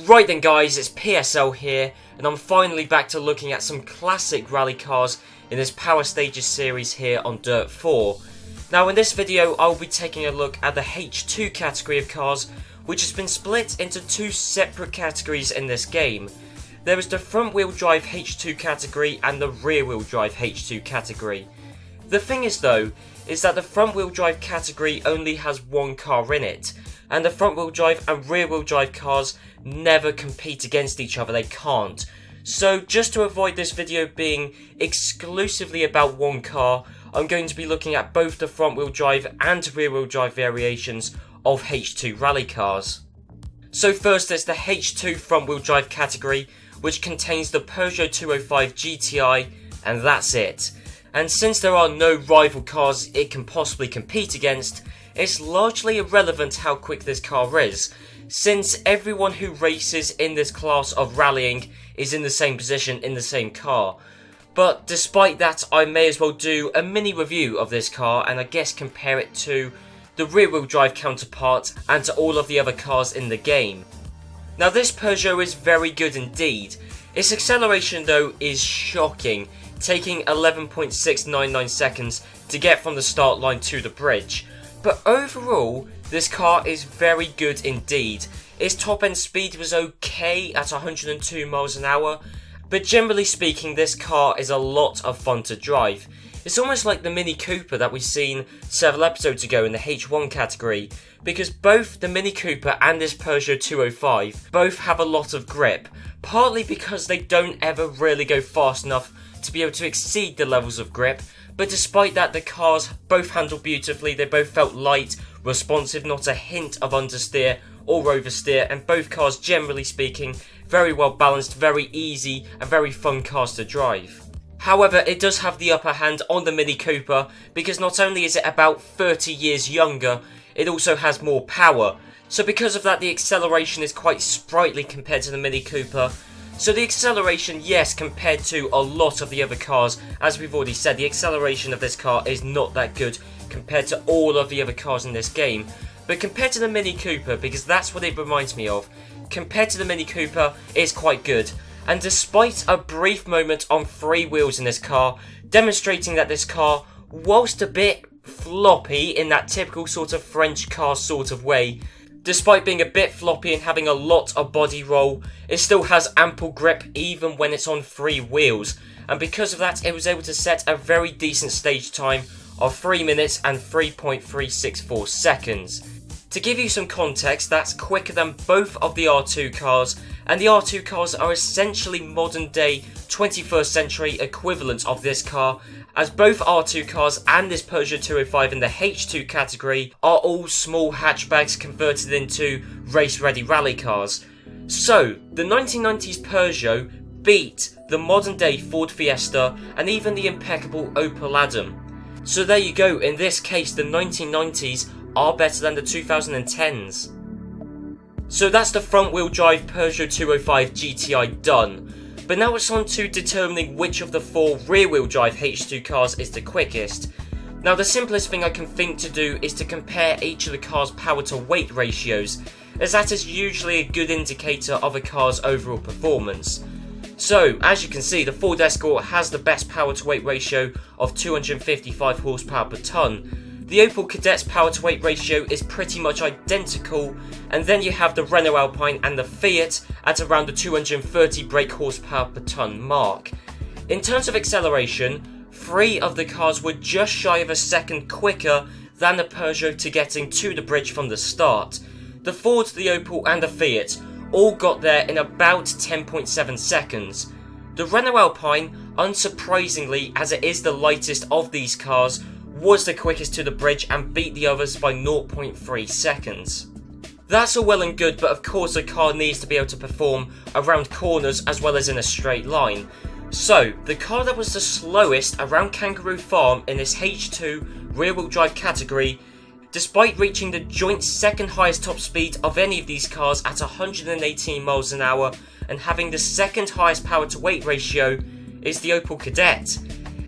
Right then guys, it's PSL here, and I'm finally back to looking at some classic rally cars in this Power Stages series here on Dirt 4. Now in this video I'll be taking a look at the H2 category of cars, which has been split into two separate categories in this game. There is the front wheel drive H2 category and the rear wheel drive H2 category. The thing is though, is that the front wheel drive category only has one car in it, and the front wheel drive and rear wheel drive cars never compete against each other, they can't. So just to avoid this video being exclusively about one car, I'm going to be looking at both the front wheel drive and rear wheel drive variations of H2 rally cars. So first there's the H2 front wheel drive category, which contains the Peugeot 205 GTI, and that's it. And since there are no rival cars it can possibly compete against, it's largely irrelevant how quick this car is, since everyone who races in this class of rallying is in the same position in the same car. But despite that, I may as well do a mini review of this car and I guess compare it to the rear wheel drive counterpart and to all of the other cars in the game. Now this Peugeot is very good indeed. Its acceleration though is shocking, taking 11.699 seconds to get from the start line to the bridge. But overall, this car is very good indeed. Its top end speed was okay at 102 miles an hour, but generally speaking this car is a lot of fun to drive. It's almost like the Mini Cooper that we've seen several episodes ago in the H1 category, because both the Mini Cooper and this Peugeot 205 both have a lot of grip, partly because they don't ever really go fast enough to be able to exceed the levels of grip, but despite that the cars both handled beautifully. They both felt light, responsive, not a hint of understeer or oversteer, and both cars generally speaking very well balanced, very easy and very fun cars to drive. However, it does have the upper hand on the Mini Cooper because not only is it about 30 years younger, it also has more power. So because of that the acceleration is quite sprightly compared to the Mini Cooper. So the acceleration, yes, compared to a lot of the other cars, as we've already said, the acceleration of this car is not that good compared to all of the other cars in this game. But compared to the Mini Cooper, because that's what it reminds me of, compared to the Mini Cooper, it's quite good. And despite a brief moment on three wheels in this car, demonstrating that this car, whilst a bit floppy in that typical sort of French car sort of way, despite being a bit floppy and having a lot of body roll, it still has ample grip even when it's on three wheels. And because of that, it was able to set a very decent stage time of 3 minutes and 3.364 seconds. To give you some context, that's quicker than both of the R2 cars, and the R2 cars are essentially modern day 21st century equivalents of this car, as both R2 cars and this Peugeot 205 in the H2 category are all small hatchbacks converted into race-ready rally cars. So, the 1990s Peugeot beat the modern-day Ford Fiesta and even the impeccable Opel Adam. So there you go, in this case the 1990s are better than the 2010s. So that's the front-wheel drive Peugeot 205 GTI done. But now it's on to determining which of the four rear-wheel drive H2 cars is the quickest. Now the simplest thing I can think to do is to compare each of the cars' power to weight ratios, as that is usually a good indicator of a car's overall performance. So, as you can see, the Ford Escort has the best power to weight ratio of 255 horsepower per tonne. The Opel Kadet's power to weight ratio is pretty much identical, and then you have the Renault Alpine and the Fiat at around the 230 brake horsepower per tonne mark. In terms of acceleration, three of the cars were just shy of a second quicker than the Peugeot to getting to the bridge from the start. The Ford, the Opel and the Fiat all got there in about 10.7 seconds. The Renault Alpine, unsurprisingly as it is the lightest of these cars, was the quickest to the bridge and beat the others by 0.3 seconds. That's all well and good, but of course a car needs to be able to perform around corners as well as in a straight line. So, the car that was the slowest around Kangaroo Farm in this H2 rear-wheel drive category, despite reaching the joint second highest top speed of any of these cars at 118 miles an hour and having the second highest power to weight ratio, is the Opel Kadett.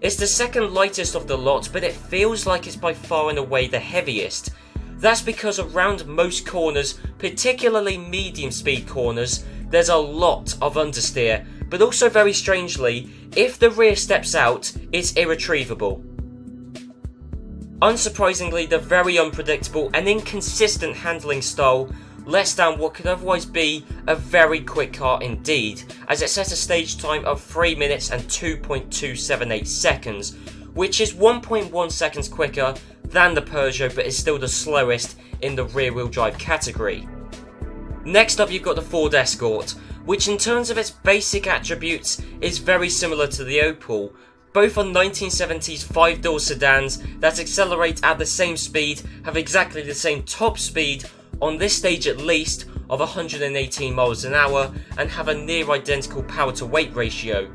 It's the second lightest of the lot, but it feels like it's by far and away the heaviest. That's because around most corners, particularly medium speed corners, there's a lot of understeer, but also very strangely, if the rear steps out, it's irretrievable. Unsurprisingly, the very unpredictable and inconsistent handling style lets down what could otherwise be a very quick car indeed, as it sets a stage time of 3 minutes and 2.278 seconds, which is 1.1 seconds quicker than the Peugeot, but is still the slowest in the rear-wheel drive category. Next up, you've got the Ford Escort, which in terms of its basic attributes is very similar to the Opel. Both are 1970s 5-door sedans that accelerate at the same speed, have exactly the same top speed, on this stage at least, of 118 miles an hour, and have a near identical power to weight ratio.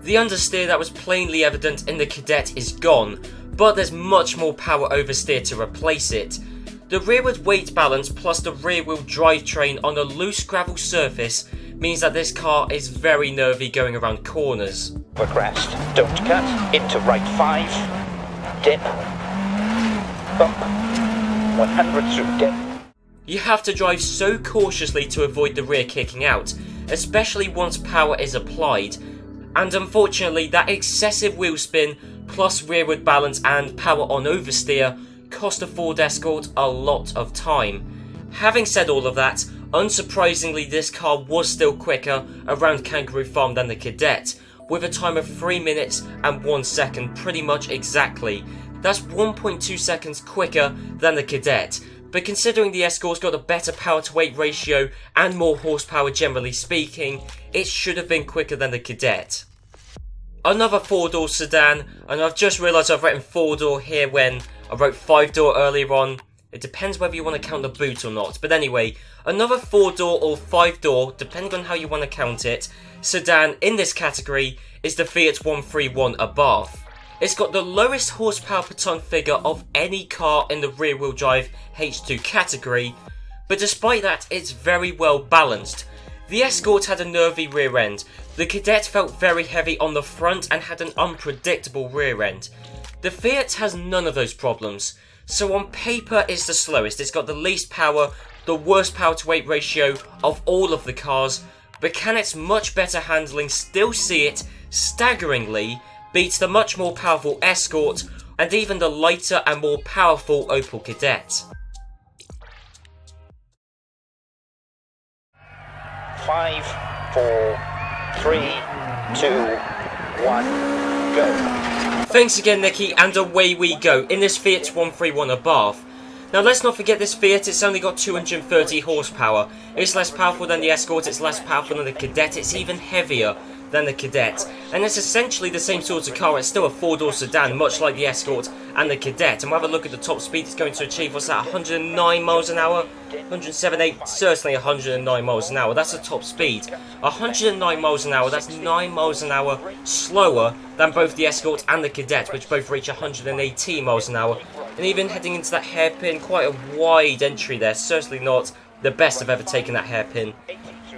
The understeer that was plainly evident in the Cadet is gone, but there's much more power oversteer to replace it. The rearward weight balance plus the rear wheel drivetrain on a loose gravel surface means that this car is very nervy going around corners. Crest, don't cut, into right 5, dip, bump, 100 through dip. You have to drive so cautiously to avoid the rear kicking out, especially once power is applied, and unfortunately that excessive wheel spin plus rearward balance and power on oversteer cost the Ford Escort a lot of time. Having said all of that, unsurprisingly this car was still quicker around Kangaroo Farm than the Cadet, with a time of 3 minutes and 1 second pretty much exactly. That's 1.2 seconds quicker than the Cadet. But considering the Escort's got a better power to weight ratio and more horsepower generally speaking, it should have been quicker than the Cadet. Another 4-door sedan, and I've just realised I've written 4-door here when I wrote 5-door earlier on. It depends whether you want to count the boot or not, but anyway, another 4-door or 5-door, depending on how you want to count it, sedan in this category is the Fiat 131 Abarth. It's got the lowest horsepower per tonne figure of any car in the rear-wheel drive H2 category, but despite that it's very well balanced. The Escort had a nervy rear end, the Cadet felt very heavy on the front and had an unpredictable rear end. The Fiat has none of those problems, so on paper it's the slowest, it's got the least power, the worst power to weight ratio of all of the cars, but can its much better handling still see it, staggeringly, beats the much more powerful Escort and even the lighter and more powerful Opel Cadet. 5, 4, 3, 2, 1, go. Thanks again Nicky, and away we go in this Fiat 131 Abarth. Now let's not forget this Fiat, it's only got 230 horsepower. It's less powerful than the Escort, it's less powerful than the Cadet, it's even heavier than the Cadet, and it's essentially the same sort of car. It's still a 4-door sedan, much like the Escort and the Cadet. And we'll have a look at the top speed it's going to achieve. What's that, 109 miles an hour? 107.8, certainly 109 miles an hour. That's the top speed. 109 miles an hour, that's 9 miles an hour slower than both the Escort and the Cadet, which both reach 118 miles an hour. And even heading into that hairpin, quite a wide entry there. Certainly not the best I've ever taken that hairpin.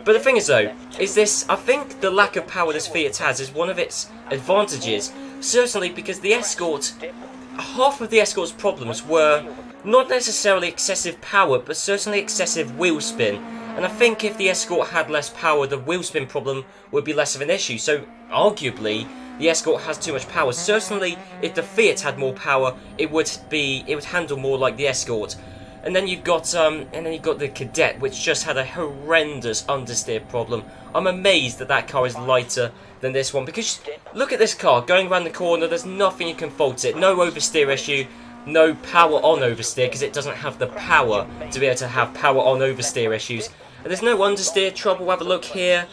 But the thing is though, is this, I think the lack of power this Fiat has is one of its advantages. Certainly because the Escort, half of the Escort's problems were not necessarily excessive power, but certainly excessive wheel spin. And I think if the Escort had less power, the wheel spin problem would be less of an issue. So arguably, the Escort has too much power. Certainly, if the Fiat had more power, it would handle more like the Escort. And then you've got the Cadet, which just had a horrendous understeer problem. I'm amazed that that car is lighter than this one, because look at this car going around the corner. There's nothing you can fault it. No oversteer issue, no power on oversteer because it doesn't have the power to be able to have power on oversteer issues. And there's no understeer trouble. Have a look here.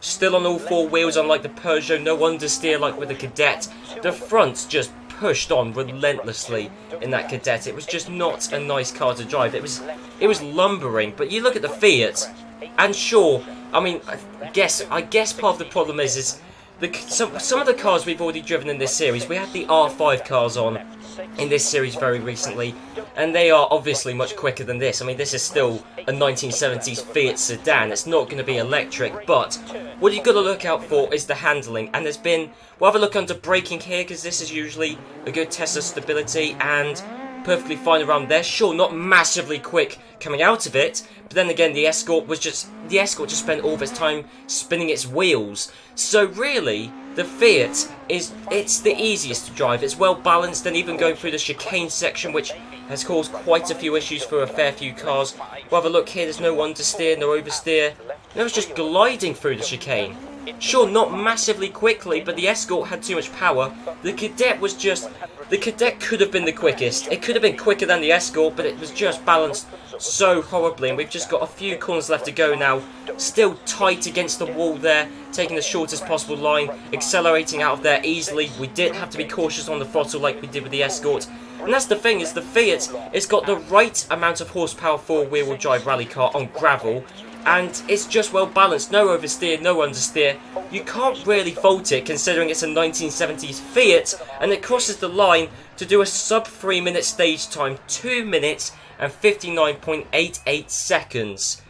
Still on all 4 wheels, unlike the Peugeot. No understeer like with the Cadet. The front's just pushed on relentlessly in that Cadet. It was just not a nice car to drive. It was lumbering. But you look at the Fiat, and sure, I mean, I guess part of the problem is some of the cars we've already driven in this series. We had the R5 cars on in this series very recently, and they are obviously much quicker than this. I mean, this is still a 1970s Fiat sedan. It's not going to be electric, but what you've got to look out for is the handling. And we'll have a look under braking here, because this is usually a good test of stability, and perfectly fine around there. Sure, not massively quick coming out of it, but then again, the Escort just spent all of its time spinning its wheels. So really, the Fiat it's the easiest to drive. It's well balanced, and even going through the chicane section, which has caused quite a few issues for a fair few cars. We'll have a look here. There's no understeer, no oversteer. No, it's just gliding through the chicane. Sure, not massively quickly, but the Escort had too much power. The Cadet could have been the quickest. It could have been quicker than the Escort, but it was just balanced so horribly. And we've just got a few corners left to go now. Still tight against the wall there, taking the shortest possible line, accelerating out of there easily. We did have to be cautious on the throttle like we did with the Escort. And that's the thing, is the Fiat, it's got the right amount of horsepower for a rear-wheel drive rally car on gravel, and it's just well balanced. No oversteer, no understeer. You can't really fault it considering it's a 1970s Fiat, and it crosses the line to do a sub 3 minute stage time, 2 minutes and 59.88 seconds.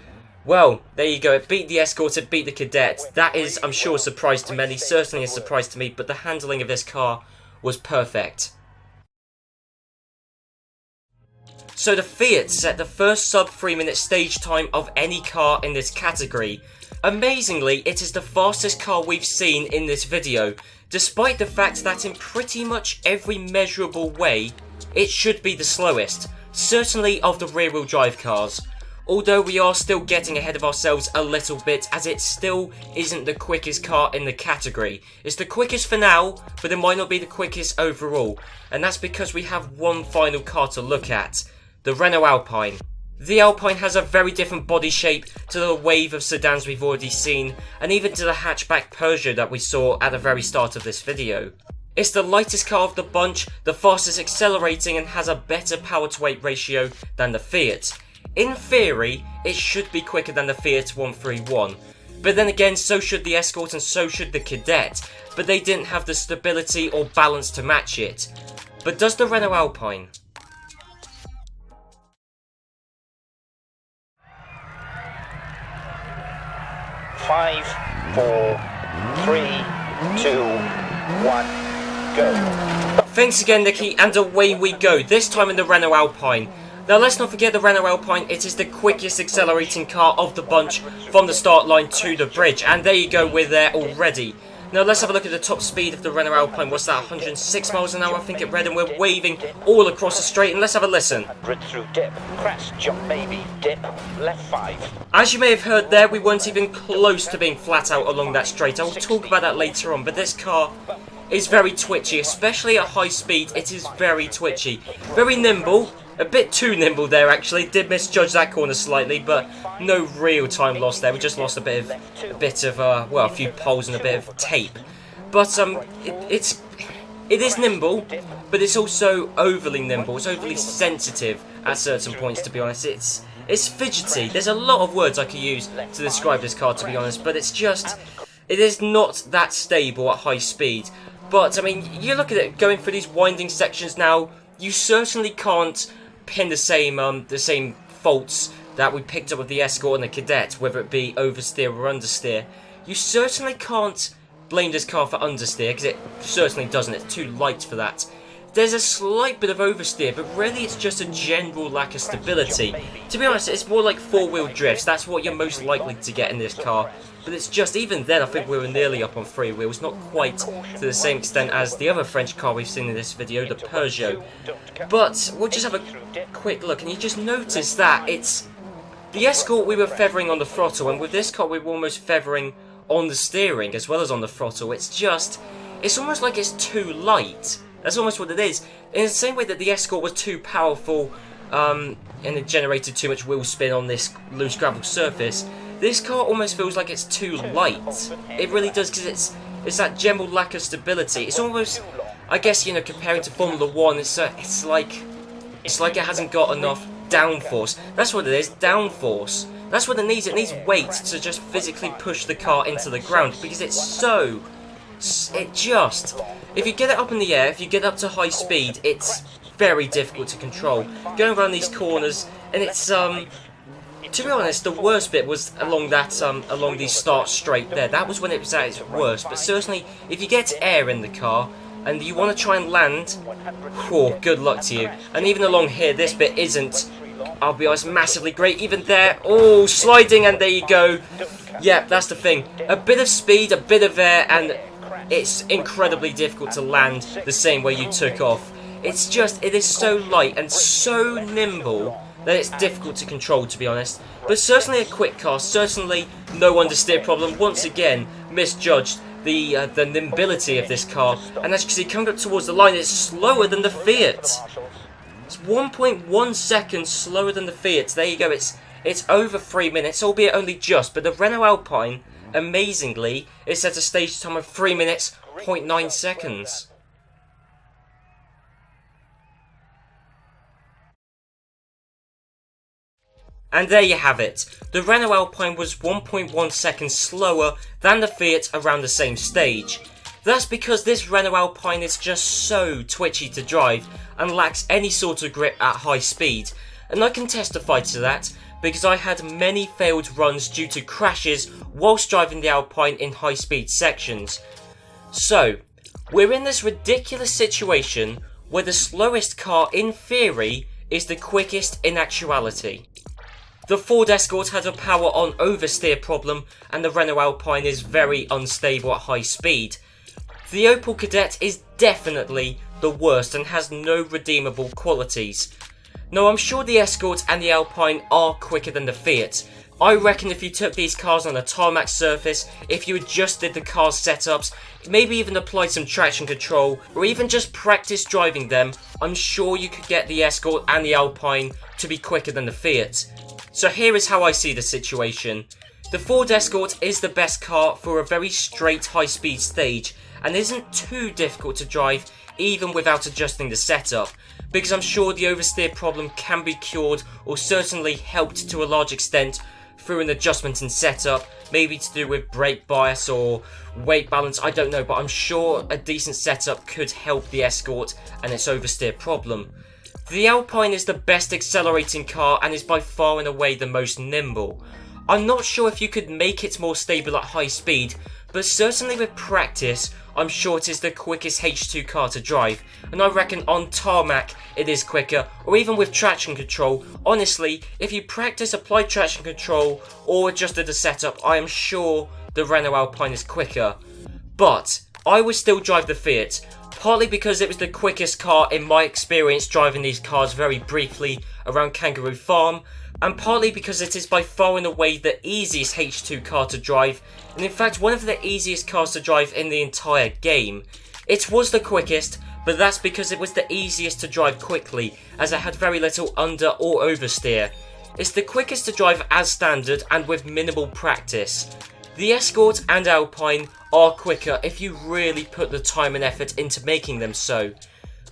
Well, there you go. It beat the Escort, it beat the Cadet. That is, I'm sure, a surprise to many, certainly a surprise to me, but the handling of this car was perfect. So the Fiat set the first sub 3 minute stage time of any car in this category. Amazingly, it is the fastest car we've seen in this video, despite the fact that in pretty much every measurable way, it should be the slowest, certainly of the rear wheel drive cars. Although we are still getting ahead of ourselves a little bit, as it still isn't the quickest car in the category. It's the quickest for now, but it might not be the quickest overall, and that's because we have one final car to look at. The Renault Alpine. The Alpine has a very different body shape to the wave of sedans we've already seen, and even to the hatchback Peugeot that we saw at the very start of this video. It's the lightest car of the bunch, the fastest accelerating, and has a better power to weight ratio than the Fiat. In theory, it should be quicker than the Fiat 131. But then again, so should the Escort and so should the Cadet, but they didn't have the stability or balance to match it. But does the Renault Alpine? 5, 4, 3, 2, 1, go. Thanks again, Nicky, and away we go, this time in the Renault Alpine. Now let's not forget the Renault Alpine, it is the quickest accelerating car of the bunch from the start line to the bridge, and there you go, we're there already. Now let's have a look at the top speed of the Renault Alpine. What's that, 106 miles an hour I think it read, and we're waving all across the straight, and let's have a listen. Through dip, crash, jump maybe, dip, left 5. As you may have heard there, we weren't even close to being flat out along that straight. I will talk about that later on, but this car is very twitchy, especially at high speed. It is very twitchy, very nimble. A bit too nimble there, actually. Did misjudge that corner slightly, but no real time lost there. We just lost a bit of well, a few poles and a bit of tape. But it is nimble, but it's also overly nimble. It's overly sensitive at certain points, to be honest. It's fidgety. There's a lot of words I could use to describe this car, to be honest, but it is not that stable at high speed. But I mean, you look at it going through these winding sections now. You certainly can't pin the same faults that we picked up with the Escort and the Cadet, whether it be oversteer or understeer. You certainly can't blame this car for understeer, because it certainly doesn't. It's too light for that. There's a slight bit of oversteer, but really it's just a general lack of stability. To be honest, it's more like four-wheel drifts. That's what you're most likely to get in this car. But it's just, even then, I think we were nearly up on three wheels. Not quite to the same extent as the other French car we've seen in this video, the Peugeot. But we'll just have a quick look, and you just notice that it's... The Escort we were feathering on the throttle, and with this car we were almost feathering on the steering as well as on the throttle. It's just... It's almost like it's too light. That's almost what it is. In the same way that the Escort was too powerful and it generated too much wheel spin on this loose gravel surface, this car almost feels like it's too light. It really does, because it's that general lack of stability. It's almost, I guess, you know, comparing to Formula 1, it's like it hasn't got enough downforce. That's what it is, downforce. That's what it needs. It needs weight to just physically push the car into the ground, because it's so... If you get it up in the air, if you get up to high speed, it's very difficult to control. Going around these corners, and it's, to be honest, the worst bit was along the start straight there. That was when it was at its worst, but certainly, if you get air in the car, and you want to try and land, oh, good luck to you. And even along here, this bit isn't, I'll be honest, massively great. Even there, oh, sliding, and there you go. Yeah, that's the thing. A bit of speed, a bit of air, and it's incredibly difficult to land the same way you took off. It's just, it is so light and so nimble that it's difficult to control, to be honest. But certainly a quick car, certainly no understeer problem. Once again, misjudged the nimbility of this car. And as you can see, coming up towards the line, it's slower than the Fiat. It's 1.1 seconds slower than the Fiat. There you go, it's over 3 minutes, albeit only just. But the Renault Alpine, amazingly, is at a stage time of 3 minutes, 0.9 seconds. And there you have it. The Renault Alpine was 1.1 seconds slower than the Fiat around the same stage. That's because this Renault Alpine is just so twitchy to drive and lacks any sort of grip at high speed. And I can testify to that because I had many failed runs due to crashes whilst driving the Alpine in high speed sections. So, we're in this ridiculous situation where the slowest car in theory is the quickest in actuality. The Ford Escort had a power on oversteer problem and the Renault Alpine is very unstable at high speed. The Opel Kadett is definitely the worst and has no redeemable qualities. Now I'm sure the Escort and the Alpine are quicker than the Fiat. I reckon if you took these cars on a tarmac surface, if you adjusted the car's setups, maybe even applied some traction control, or even just practice driving them, I'm sure you could get the Escort and the Alpine to be quicker than the Fiat. So here is how I see the situation. The Ford Escort is the best car for a very straight high-speed stage and isn't too difficult to drive even without adjusting the setup, because I'm sure the oversteer problem can be cured or certainly helped to a large extent through an adjustment in setup, maybe to do with brake bias or weight balance, I don't know, but I'm sure a decent setup could help the Escort and its oversteer problem. The Alpine is the best accelerating car and is by far and away the most nimble. I'm not sure if you could make it more stable at high speed, but certainly with practice, I'm sure it is the quickest H2 car to drive, and I reckon on tarmac it is quicker, or even with traction control. Honestly, if you practice applied traction control or adjusted the setup, I am sure the Renault Alpine is quicker. But I would still drive the Fiat, partly because it was the quickest car in my experience driving these cars very briefly around Kangaroo Farm, and partly because it is by far and away the easiest H2 car to drive, and in fact one of the easiest cars to drive in the entire game. It was the quickest, but that's because it was the easiest to drive quickly, as it had very little under or oversteer. It's the quickest to drive as standard and with minimal practice. The Escort and Alpine are quicker if you really put the time and effort into making them so.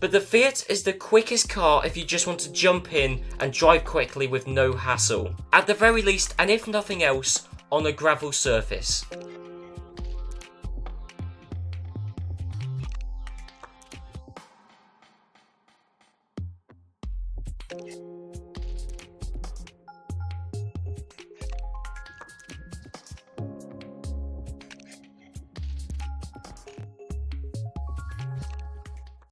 But the Fiat is the quickest car if you just want to jump in and drive quickly with no hassle. At the very least, and if nothing else, on a gravel surface.